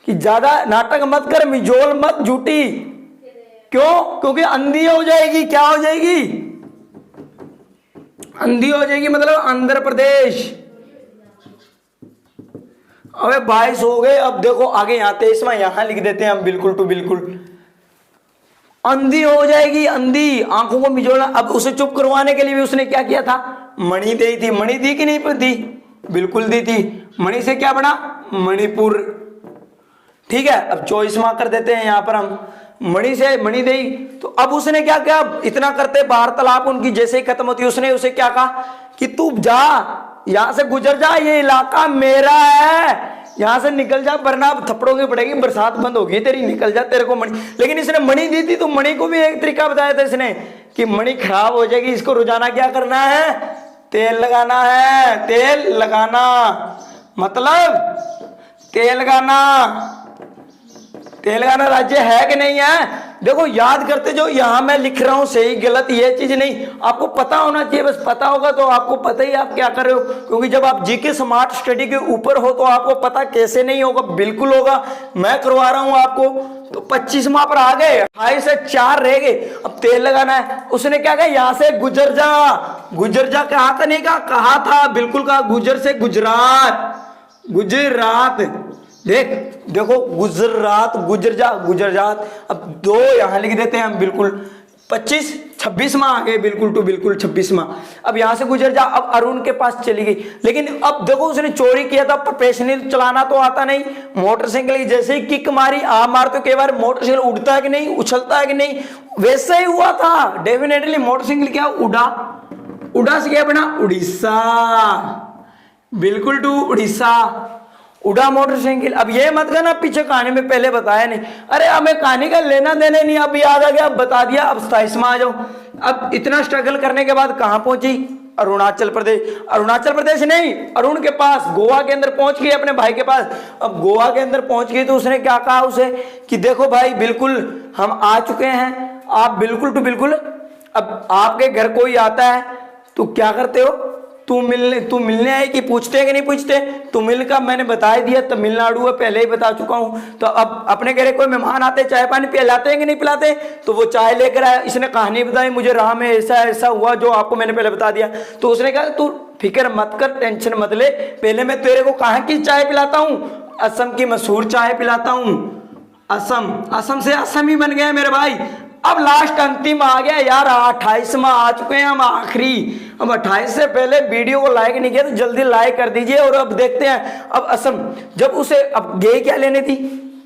कि ज्यादा नाटक मत कर, मिजोड़ मत झूठी। क्यों? क्योंकि अंधी हो जाएगी। क्या हो जाएगी? अंधी हो जाएगी, मतलब आंध्र प्रदेश। अबे 22 हो गए। अब देखो आगे यहाँ 23वां यहां लिख देते हैं हम, बिल्कुल टू बिल्कुल। अंधी हो जाएगी, अंधी, आंखों को मिजोड़ना। अब उसे चुप करवाने के लिए भी उसने क्या किया था? मणि दी थी। मणि दी कि नहीं दी? बिल्कुल दी थी। मणि से क्या बना? मणिपुर। ठीक है, अब 24वां कर देते हैं यहां पर हम। मणि से मणि दी। तो अब उसने क्या किया? इतना करते वार्तालाप उनकी जैसे ही खत्म होती, उसने उसे क्या कहा कि तू जा, यहां से गुजर जा, ये इलाका मेरा है, यहां से निकल जा वरना थप्पड़ों की पड़ेगी, बरसात बंद होगी तेरी, निकल जा, तेरे को मणि। लेकिन इसने मणि दी थी तो मणि को भी एक तरीका बताया था इसने कि मणि खराब हो जाएगी, इसको रोजाना क्या करना है? तेल लगाना है। तेल लगाना मतलब तेलंगाना। तेलंगाना राज्य है कि नहीं है? देखो याद करते जो यहां मैं लिख रहा हूं, सही गलत ये चीज नहीं, आपको पता होना चाहिए। बस पता होगा तो आपको पता ही आप क्या कर रहे हो, क्योंकि जब आप जीके स्मार्ट स्टडी के ऊपर हो तो आपको पता कैसे नहीं होगा, बिल्कुल होगा। मैं करवा रहा हूं आपको। तो 25वां पर आ गए, 28 से 4 रह गए। अब तेल लगाना है। उसने क्या कहा? यहां से गुजर जा। गुजर जा कहा था? नहीं कहा? कहा था, बिल्कुल कहा। गुजर से गुजरात। गुजरात देख, देखो गुजरात, गुजर जा, गुजरात। अब 2 यहां लिख देते हैं हम, बिल्कुल 25 26वां आ गए, बिल्कुल टू बिल्कुल 26वां। अब यहां से गुजर जा। अब अरुण के पास चली गई, लेकिन अब देखो उसने चोरी किया था, प्रोफेशनल चलाना तो आता नहीं। मोटरसाइकिल जैसे ही किक मारी, आप मारते हो कई बार, मोटरसाइकिल उड़ता है कि नहीं, उछलता है कि नहीं, वैसे ही हुआ था डेफिनेटली। मोटरसाइकिल क्या उड़ा? उड़ा से क्या बना? उड़ीसा। बिल्कुल टू उड़ीसा उड़ा मोटरसाइकिल। अब ये मत कहना पीछे कहानी में पहले बताया नहीं। अरे हमें कहानी का लेना देना नहीं, अब याद आ गया, अब बता दिया। अब 27वां आ जाओ। अब इतना स्ट्रगल करने के बाद कहां पहुंची? अरुणाचल प्रदेश। अरुणाचल प्रदेश नहीं, अरुण के पास गोवा के अंदर पहुंच गई, अपने भाई के पास। अब गोवा के अंदर पहुंच गई तो उसने क्या कहा उसे कि देखो भाई, बिल्कुल हम आ चुके हैं, आप बिल्कुल टू बिल्कुल, अब आपके घर कोई आता है तो क्या करते हो? तू मिलने आए कि पूछते हैं कि नहीं पूछते? तू मिल का मैंने बता ही दिया, तमिलनाडु है, पहले ही बता चुका हूं। तो अब अपने घर कोई मेहमान आते, चाय पानी पिलाते हैं कि नहीं पिलाते? तो वो चाय लेकर आया, इसने कहानी बताई, मुझे राह में ऐसा ऐसा हुआ जो आपको मैंने पहले बता दिया। तो उसने कहा तू फिक्र मत कर, टेंशन मत ले, पहले मैं तेरे को कहां की चाय पिलाता हूं? असम की मशहूर चाय पिलाता हूं। असम, असम से असम ही बन गया मेरे भाई। अब लास्ट अंतिम आ गया यार, 28वां आ चुके हैं हम, आखिरी। अब 28 से पहले वीडियो को लाइक नहीं किया तो जल्दी लाइक कर दीजिए। और अब देखते हैं अब असम, जब उसे अब गई क्या लेने थी?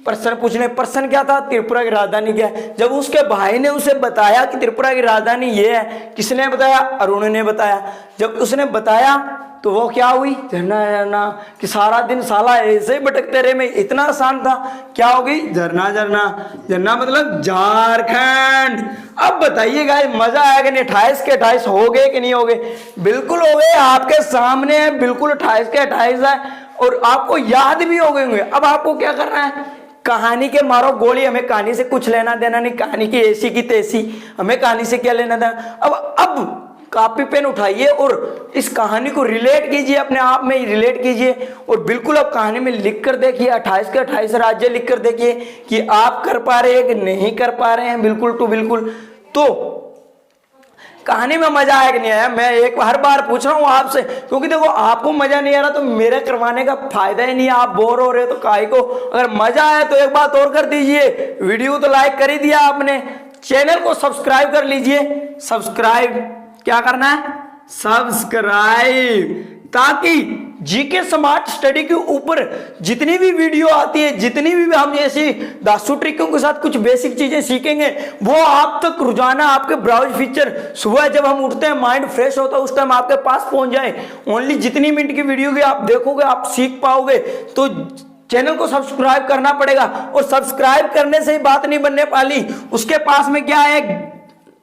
प्रश्न पूछने। प्रश्न क्या था, त्रिपुरा की राजधानी क्या है। जब उसके भाई ने उसे बताया कि त्रिपुरा की राजधानी ये है, किसने बताया, अरुण ने बताया। जब उसने बताया तो वो क्या हुई, झरना झरना, कि सारा दिन साला ऐसे ही भटकते रहे। मैं इतना आसान था, क्या हो गई, झरना झरना। झरना मतलब झारखंड। अब बताइए गाइस, मजा आया कि नहीं, 28 के 28 हो गए कि नहीं हो गए, बिल्कुल हो गए, आपके सामने है, बिल्कुल 28 के 28 है, और आपको याद भी हो गए होंगे। अब आपको क्या करना है, कहानी के मारो गोली, हमें कहानी से कुछ लेना देना नहीं, कहानी की ऐसी की तैसी, हमें कहानी से क्या लेना देना। अब कॉपी पेन उठाइए और इस कहानी को रिलेट कीजिए, अपने आप में ही रिलेट कीजिए, और बिल्कुल अब कहानी में लिख कर देखिए, 28 के 28 राज्य लिख कर देखिए कि आप कर पा रहे हैं कि नहीं कर पा रहे हैं, बिल्कुल टू बिल्कुल। तो कहानी में मजा आया कि नहीं आया, मैं एक हर बार पूछ रहा हूं आपसे, क्योंकि देखो आपको मजा नहीं आ रहा तो मेरे करवाने का फायदा ही नहीं है, आप बोर हो रहे हो तो काहे को। अगर मजा आया तो एक बात और कर दीजिए, वीडियो तो लाइक कर ही दिया आपने, चैनल को सब्सक्राइब कर लीजिए। सब्सक्राइब क्या करना है, सब्सक्राइब, ताकि जीके स्मार्ट स्टडी के ऊपर जितनी भी वीडियो आती है, जितनी भी हम ऐसी दासू ट्रिकों के साथ कुछ बेसिक चीजें सीखेंगे, वो आप तक रोजाना आपके ब्राउज फीचर, सुबह जब हम उठते हैं माइंड फ्रेश होता है उस टाइम आपके पास पहुंच जाए। ओनली जितनी मिनट की वीडियो भी आप देखोगे आप सीख पाओगे। तो चैनल को सब्सक्राइब करना पड़ेगा, और सब्सक्राइब करने से ही बात नहीं बनने वाली, उसके पास में क्या है,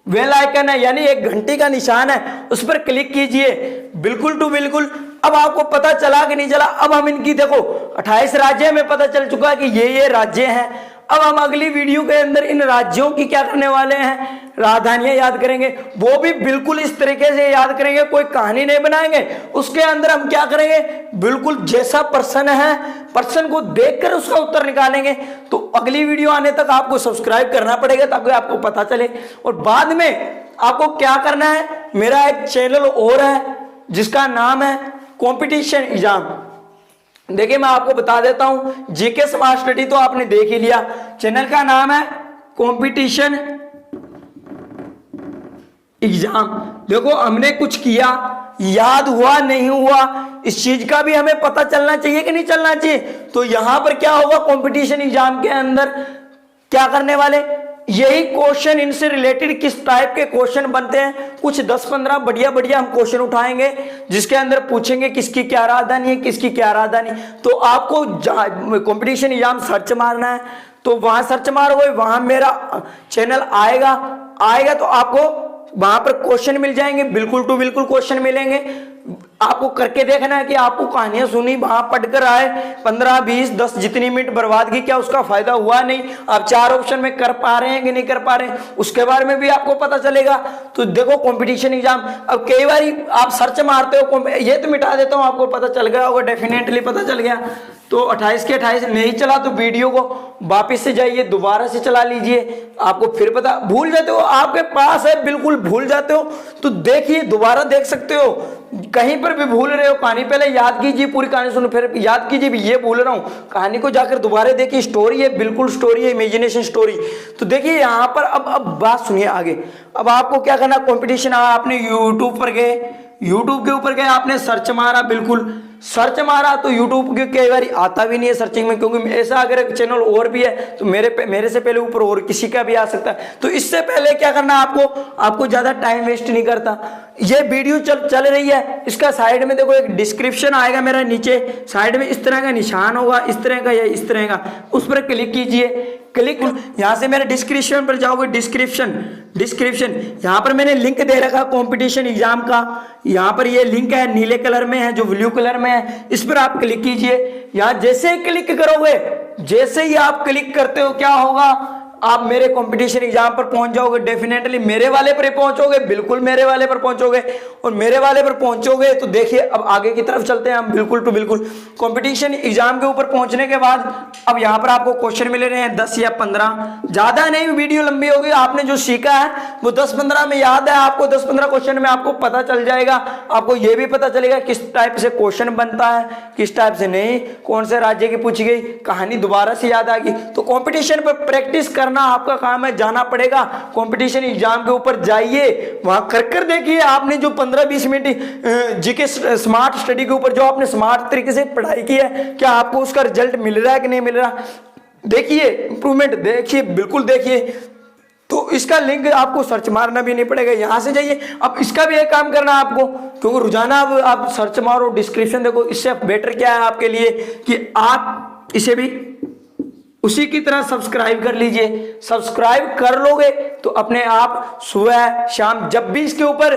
बेल आइकन है, यानी एक घंटी का निशान है, उस पर क्लिक कीजिए, बिल्कुल टू बिल्कुल। अब आपको पता चला कि नहीं चला, अब हम इनकी देखो 28 राज्य में पता चल चुका कि ये राज्य हैं। अब हम अगली वीडियो के अंदर इन राज्यों की क्या करने वाले हैं, राजधानियां याद करेंगे, वो भी बिल्कुल इस तरीके से याद करेंगे, कोई कहानी नहीं बनाएंगे। उसके अंदर हम क्या करेंगे, बिल्कुल जैसा प्रश्न है, प्रश्न को देखकर उसका उत्तर निकालेंगे। तो अगली वीडियो आने तक आपको सब्सक्राइब करना पड़ेगा ताकि आपको पता चले। और बाद में आपको क्या करना है, मेरा एक चैनल और है जिसका नाम है कंपटीशन एग्जाम। देखिए मैं आपको बता देता हूं, जीके स्मार्ट स्टडी तो आपने देख ही लिया, चैनल का नाम है कंपटीशन एग्जाम। देखो हमने कुछ किया, याद हुआ नहीं हुआ, इस चीज का भी हमें पता चलना चाहिए कि नहीं चलना चाहिए। तो यहां पर क्या होगा, कंपटीशन एग्जाम के अंदर क्या करने वाले, यही क्वेश्चन, इनसे रिलेटेड किस टाइप के क्वेश्चन बनते हैं, कुछ 10-15 बढ़िया बढ़िया हम क्वेश्चन उठाएंगे, जिसके अंदर पूछेंगे किसकी क्या राजधानी है, किसकी क्या राजधानी। तो आपको कंपटीशन एग्जाम सर्च मारना है, तो वहां सर्च मारोगे, वहां मेरा चैनल आएगा तो आपको वहां पर क्वेश्चन मिल जाएंगे, बिल्कुल टू बिल्कुल क्वेश्चन मिलेंगे। आपको करके देखना है कि आपको कहानियां सुनी, वहां पढ़कर आए, 15, 20, 10 जितनी मिनट बर्बाद की, क्या उसका फायदा हुआ नहीं, आप 4 ऑप्शन में कर पा रहे हैं कि नहीं कर पा रहे हैं, उसके बारे में भी आपको पता चलेगा। तो देखो कंपटीशन एग्जाम, अब कई बार आप सर्च मारते हो, ये तो मिटा देता हूं, आपको पता चल गया होगा, डेफिनेटली पता चल गया। तो 28 के 28 नहीं चला तो वीडियो को वापस से जाइए, दोबारा से चला लीजिए, आपको फिर पता, भूल जाते हो, आपके पास है, बिल्कुल भूल जाते हो तो देखिए, दोबारा देख सकते हो। कहीं पर भी भूल रहे हो कहानी, पहले याद कीजिए, पूरी कहानी सुनो, फिर याद कीजिए भी ये भूल रहा हूं, कहानी को जाकर दोबारा देखिए, स्टोरी है, बिल्कुल स्टोरी है, इमेजिनेशन स्टोरी। तो देखिए यहां पर अब बात सुनिए आगे। अब आपको क्या करना, कंपटीशन, आपने यूट्यूब पर गए, यूट्यूब के ऊपर गए, आपने सर्च मारा, बिल्कुल सर्च मारा, तो यूट्यूब के कई बार आता भी नहीं है सर्चिंग में, क्योंकि ऐसा अगर एक चैनल और भी है तो मेरे से पहले ऊपर और किसी का भी आ सकता है। तो इससे पहले क्या करना है, आपको ज्यादा टाइम वेस्ट नहीं करता, ये वीडियो चल रही है, इसका साइड में देखो एक डिस्क्रिप्शन आएगा, मेरा नीचे साइड में इस तरह का निशान होगा, इस तरह का या इस तरह का, उस पर क्लिक कीजिए। क्लिक, यहां से मेरे डिस्क्रिप्शन पर जाओगे, डिस्क्रिप्शन यहां पर मैंने लिंक दे रखा कंपटीशन एग्जाम का, यहां पर ये लिंक है, नीले कलर में है, जो ब्लू कलर में है, इस पर आप क्लिक कीजिए। यहां जैसे ही क्लिक करोगे, जैसे ही आप क्लिक करते हो, क्या होगा, आप मेरे कंपटीशन एग्जाम पर पहुंच जाओगे, डेफिनेटली मेरे वाले पर पहुंचोगे, बिल्कुल मेरे वाले पर पहुंचोगे। और मेरे वाले पर पहुंचोगे तो देखिए अब आगे की तरफ चलते हैं हम, बिल्कुल टू बिल्कुल। कंपटीशन एग्जाम के ऊपर पहुंचने के बाद अब यहां पर आपको क्वेश्चन मिल रहे हैं 10 या 15, ज्यादा नहीं, वीडियो लंबी होगी, आपने जो सीखा है वो 10-15 में याद है आपको, 10-15 क्वेश्चन में आपको पता चल जाएगा। आपको यह भी पता चलेगा किस टाइप से क्वेश्चन बनता है, किस टाइप से नहीं, कौन से राज्य की पूछी गई, कहानी दोबारा से याद आ गई। तो कंपटीशन पर प्रैक्टिस करना आपका काम है, जाना पड़ेगा कंपटीशन एग्जाम के ऊपर, जाइए वहां कर देखिए, आपने जो 15-20 मिनट जीके स्मार्ट स्टडी के ऊपर जो आपने स्मार्ट तरीके से पढ़ाई की है, क्या आपको उसका रिजल्ट मिल रहा है कि नहीं मिल रहा। देखिए इंप्रूवमेंट, देखिए बिल्कुल देखिए। तो इसका लिंक आपको सर्च मारना भी नहीं पड़ेगा, यहाँ से जाइए। अब इसका भी एक काम करना है आपको, क्योंकि रोजाना अब आप सर्च मारो, डिस्क्रिप्शन देखो, इससे बेटर क्या है आपके लिए कि आप इसे भी उसी की तरह सब्सक्राइब कर लीजिए। सब्सक्राइब कर लोगे तो अपने आप सुबह शाम जब भी इसके ऊपर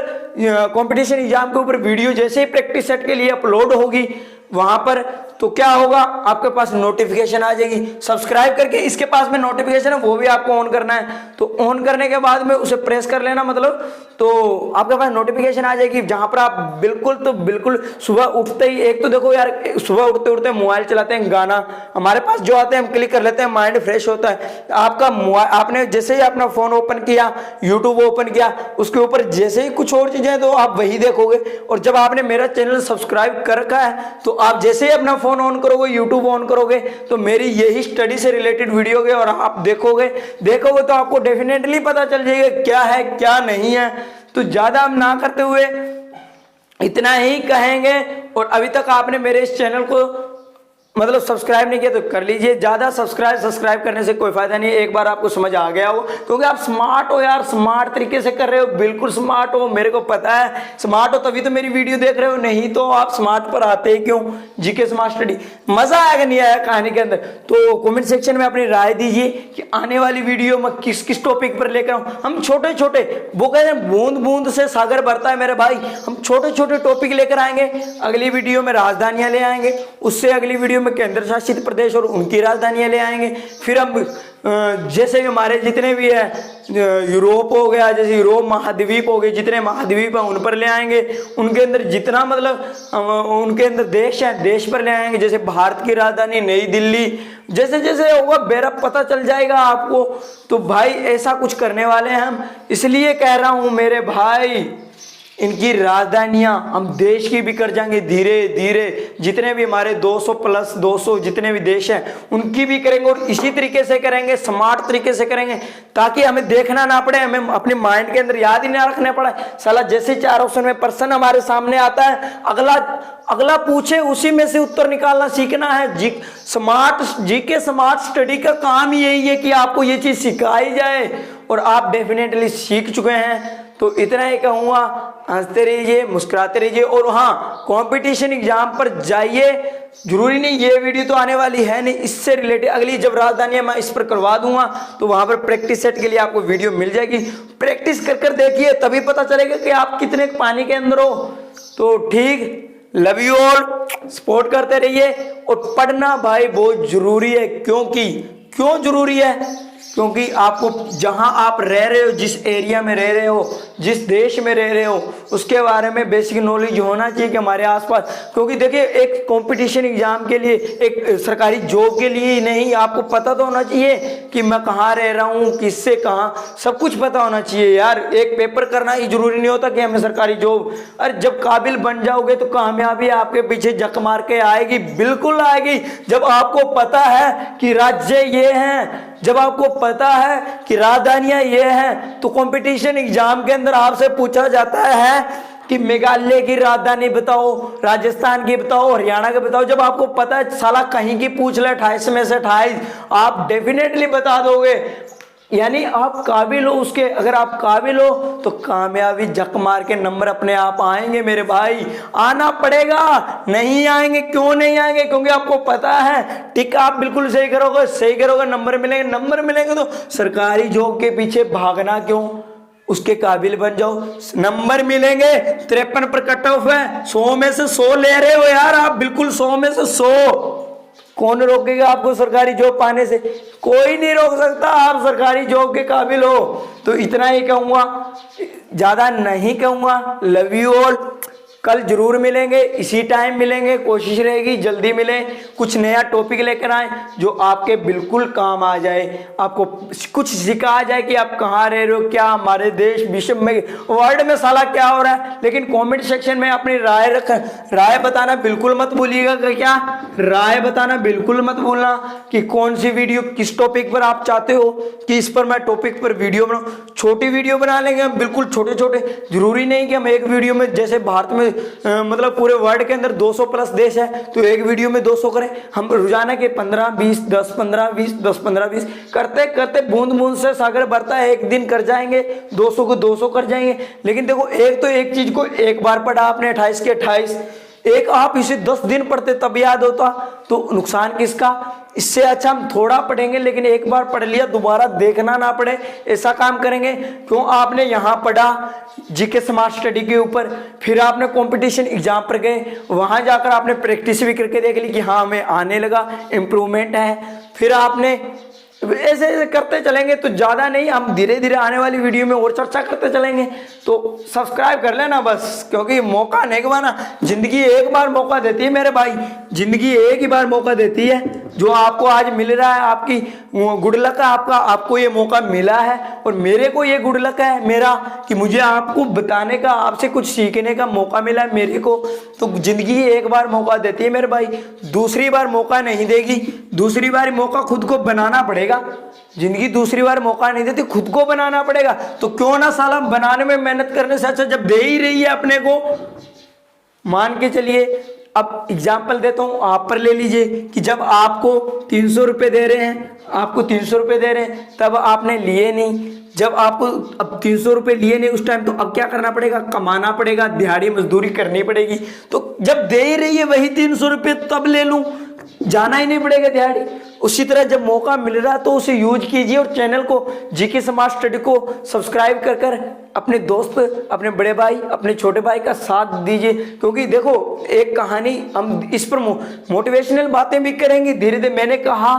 कंपटीशन एग्जाम के ऊपर वीडियो जैसे ही प्रैक्टिस सेट के लिए अपलोड होगी वहां पर, तो क्या होगा, आपके पास नोटिफिकेशन आ जाएगी। सब्सक्राइब करके इसके पास में नोटिफिकेशन है वो भी आपको ऑन करना है, तो ऑन करने के बाद में उसे प्रेस कर लेना, मतलब तो आपके पास नोटिफिकेशन आ जाएगी जहां पर आप बिल्कुल तो बिल्कुल सुबह उठते ही, एक तो देखो यार सुबह उठते उठते मोबाइल चलाते हैं, गाना हमारे पास जो आते हैं हम क्लिक कर लेते हैं, माइंड फ्रेश होता है। आपका आपने जैसे ही अपना फोन ओपन किया, यूट्यूब ओपन किया, उसके ऊपर जैसे ही कुछ और चीजें तो आप वही देखोगे। और जब आपने मेरा चैनल सब्सक्राइब कर रखा है तो आप जैसे ही अपना फोन ऑन करोगे, यूट्यूब ऑन करोगे, तो मेरी यही स्टडी से रिलेटेड वीडियो होगी और आप देखोगे तो आपको डेफिनेटली पता चल जाएगा क्या है क्या नहीं है। तो ज्यादा हम ना करते हुए इतना ही कहेंगे। और अभी तक आपने मेरे इस चैनल को मतलब सब्सक्राइब नहीं किया तो कर लीजिए। ज्यादा सब्सक्राइब करने से कोई फायदा नहीं है, एक बार आपको समझ आ गया हो, क्योंकि आप स्मार्ट हो यार, स्मार्ट तरीके से कर रहे हो, बिल्कुल स्मार्ट हो, मेरे को पता है स्मार्ट हो तभी तो मेरी वीडियो देख रहे हो, नहीं तो आप स्मार्ट पर आते ही क्यों। जीके स्मार्ट स्टडी मजा आएगा नहीं आया कहानी के अंदर, तो कमेंट सेक्शन में अपनी राय दीजिए कि आने वाली वीडियो में किस किस टॉपिक पर लेकर आऊं। हम छोटे छोटे, वो कहते हैं बूंद बूंद से सागर भरता है मेरे भाई, हम छोटे छोटे टॉपिक लेकर आएंगे। अगली वीडियो में राजधानियां ले आएंगे, उससे अगली वीडियो में केंद्र शासित प्रदेश और उनकी राजधानियां ले आएंगे। फिर हम जैसे भी हमारे जितने भी है यूरोप हो गया, जैसे यूरोप महाद्वीप हो गए, जितने महाद्वीप हैं उन पर ले आएंगे, उनके अंदर जितना मतलब उनके अंदर देश है देश पर ले आएंगे। जैसे भारत की राजधानी नई दिल्ली, जैसे जैसे होगा बेरा पता चल जाएगा आपको। तो भाई ऐसा कुछ करने वाले हैं हम, इसलिए कह रहा हूं मेरे भाई, इनकी राजधानियां हम देश की भी कर जाएंगे धीरे धीरे। जितने भी हमारे 200 प्लस 200 जितने भी देश हैं उनकी भी करेंगे, और इसी तरीके से करेंगे, स्मार्ट तरीके से करेंगे, ताकि हमें देखना ना पड़े, हमें अपने माइंड के अंदर याद ही ना रखना पड़े। साला जैसे 4 ऑप्शन में पर्सन हमारे सामने आता है, अगला पूछे उसी में से उत्तर निकालना सीखना है। जीके स्मार्ट स्टडी का काम यही है कि आपको ये चीज सिखाई जाए, और आप डेफिनेटली सीख चुके हैं। तो इतना ही कहूँगा, हंसते रहिए, मुस्कुराते रहिए, और हाँ कंपटीशन एग्जाम पर जाइए। जरूरी नहीं ये वीडियो तो आने वाली है नहीं, इससे रिलेटेड अगली जब राजधानियां मैं इस पर करवा दूंगा तो वहां पर प्रैक्टिस सेट के लिए आपको वीडियो मिल जाएगी। प्रैक्टिस कर कर देखिए, तभी पता चलेगा कि आप कितने पानी के अंदर हो। तो ठीक, लव यू ऑल, सपोर्ट करते रहिए। और पढ़ना भाई बहुत जरूरी है, क्यों जरूरी है, क्योंकि आपको जहां आप रह रहे हो, जिस एरिया में रह रहे हो, जिस देश में रह रहे हो, उसके बारे में बेसिक नॉलेज होना चाहिए कि हमारे आसपास। क्योंकि देखिए एक कंपटीशन एग्जाम के लिए, एक सरकारी जॉब के लिए ही नहीं, आपको पता तो होना चाहिए कि मैं कहाँ रह रहा हूँ, किससे कहाँ, सब कुछ पता होना चाहिए यार। एक पेपर करना ही जरूरी नहीं होता कि हमें सरकारी जॉब। अरे जब काबिल बन जाओगे तो कामयाबी आपके पीछे जक मार के आएगी, बिल्कुल आएगी। जब आपको पता है कि राज्य ये हैं, जब आपको पता है कि राजधानियां ये हैं, तो कंपटीशन एग्जाम के अंदर आपसे पूछा जाता है कि मेघालय की राजधानी बताओ, राजस्थान की बताओ, हरियाणा की बताओ। जब आपको पता है, साला कहीं की पूछ ले 28 में से 28, आप डेफिनेटली बता दोगे। यानी आप काबिल हो उसके, अगर आप काबिल हो तो कामयाबी जक मार के नंबर अपने आप आएंगे मेरे भाई, आना पड़ेगा। नहीं आएंगे, क्यों नहीं आएंगे, क्योंकि आपको पता है टिक आप बिल्कुल सही करोगे नंबर मिलेंगे। तो सरकारी जॉब के पीछे भागना क्यों, उसके काबिल बन जाओ, नंबर मिलेंगे। 53 पर कट ऑफ है, 100 में से 100 ले रहे हो यार आप, बिल्कुल 100 में से 100। कौन रोकेगा आपको सरकारी जॉब पाने से, कोई नहीं रोक सकता, आप सरकारी जॉब के काबिल हो। तो इतना ही कहूंगा, ज्यादा नहीं कहूंगा। लव यू ऑल, कल जरूर मिलेंगे, इसी टाइम मिलेंगे, कोशिश रहेगी जल्दी मिले, कुछ नया टॉपिक लेकर आए जो आपके बिल्कुल काम आ जाए, आपको कुछ सिखा जाए कि आप कहाँ रह रहे हो, क्या हमारे देश विश्व में वर्ल्ड में साला क्या हो रहा है। लेकिन कमेंट सेक्शन में अपनी राय बताना बिल्कुल मत भूलिएगा। क्या राय बताना बिल्कुल मत भूलना कि कौन सी वीडियो किस टॉपिक पर आप चाहते हो कि इस पर मैं टॉपिक पर वीडियो बनाऊं। छोटी वीडियो बना लेंगे हम, बिल्कुल छोटे छोटे, जरूरी नहीं कि हम एक वीडियो में, जैसे भारत में मतलब पूरे वर्ल्ड के अंदर 200 प्लस देश है, तो एक वीडियो में 200 करें। हम रोजाना के 15 20 10 15 20 10 15 20 करते करते बूंद बूंद से सागर भरता है। एक दिन कर जाएंगे 200 को 200 कर जाएंगे। लेकिन देखो एक चीज को एक बार पढ़ा आपने 28 के 28, एक आप इसे 10 दिन पढ़ते तब याद होता, तो नुकसान किसका। इससे अच्छा हम थोड़ा पढ़ेंगे लेकिन एक बार पढ़ लिया दोबारा देखना ना पड़े, ऐसा काम करेंगे। क्यों आपने यहाँ पढ़ा जीके स्मार्ट स्टडी के ऊपर, फिर आपने कंपटीशन एग्जाम पर गए, वहां जाकर आपने प्रैक्टिस भी करके देख ली कि हाँ हमें आने लगा, इम्प्रूवमेंट है। फिर आपने ऐसे ऐसे करते चलेंगे तो ज़्यादा नहीं, हम धीरे धीरे आने वाली वीडियो में और चर्चा करते चलेंगे। तो सब्सक्राइब कर लेना बस, क्योंकि मौका नहीं गवाना। जिंदगी एक बार मौका देती है मेरे भाई, जिंदगी एक ही बार मौका देती है। जो आपको आज मिल रहा है आपकी गुड लक है, आपको ये मौका मिला है, और मेरे को ये गुड लक है मेरा कि मुझे आपको बताने का, आपसे कुछ सीखने का मौका मिला है मेरे को। तो जिंदगी एक बार मौका देती है मेरे भाई, दूसरी बार मौका नहीं देगी। दूसरी बार मौका खुद को बनाना पड़ेगा। जिंदगी दूसरी बार मौका नहीं देती, खुद को बनाना पड़ेगा। तो क्यों ना साला बनाने में मेहनत करने से अच्छा, जब दे ही रही है अपने को, मान के चलिए। अब एग्जाम्पल देता हूं, आप पर ले लीजिए कि जब आपको 300 रुपए दे रहे हैं, आपको 300 रुपए दे रहे हैं, तब आपने लिए नहीं। जब आपको अब 300 रुपए लिए नहीं उस टाइम, तो अब क्या करना पड़ेगा, कमाना पड़ेगा, दिहाड़ी मजदूरी करनी पड़ेगी। तो जब दे ही रही है वही 300 रुपये, तब ले लूं, जाना ही नहीं पड़ेगा दिहाड़ी। उसी तरह जब मौका मिल रहा है तो उसे यूज कीजिए, और चैनल को जीके स्मार्ट स्टडी को सब्सक्राइब कर कर अपने दोस्त, अपने बड़े भाई, अपने छोटे भाई का साथ दीजिए। क्योंकि देखो एक कहानी, हम इस पर मोटिवेशनल बातें भी करेंगे धीरे धीरे। मैंने कहा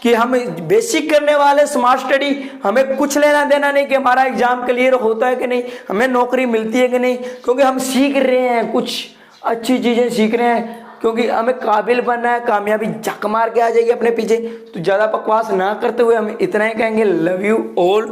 कि हम बेसिक करने वाले स्मार्ट स्टडी, हमें कुछ लेना देना नहीं कि हमारा एग्जाम क्लियर होता है कि नहीं, हमें नौकरी मिलती है कि नहीं, क्योंकि हम सीख रहे हैं, कुछ अच्छी चीजें सीख रहे हैं। क्योंकि हमें काबिल बनना है, कामयाबी झक मार के आ जाएगी अपने पीछे। तो ज़्यादा बकवास ना करते हुए हम इतना ही कहेंगे, लव यू ऑल।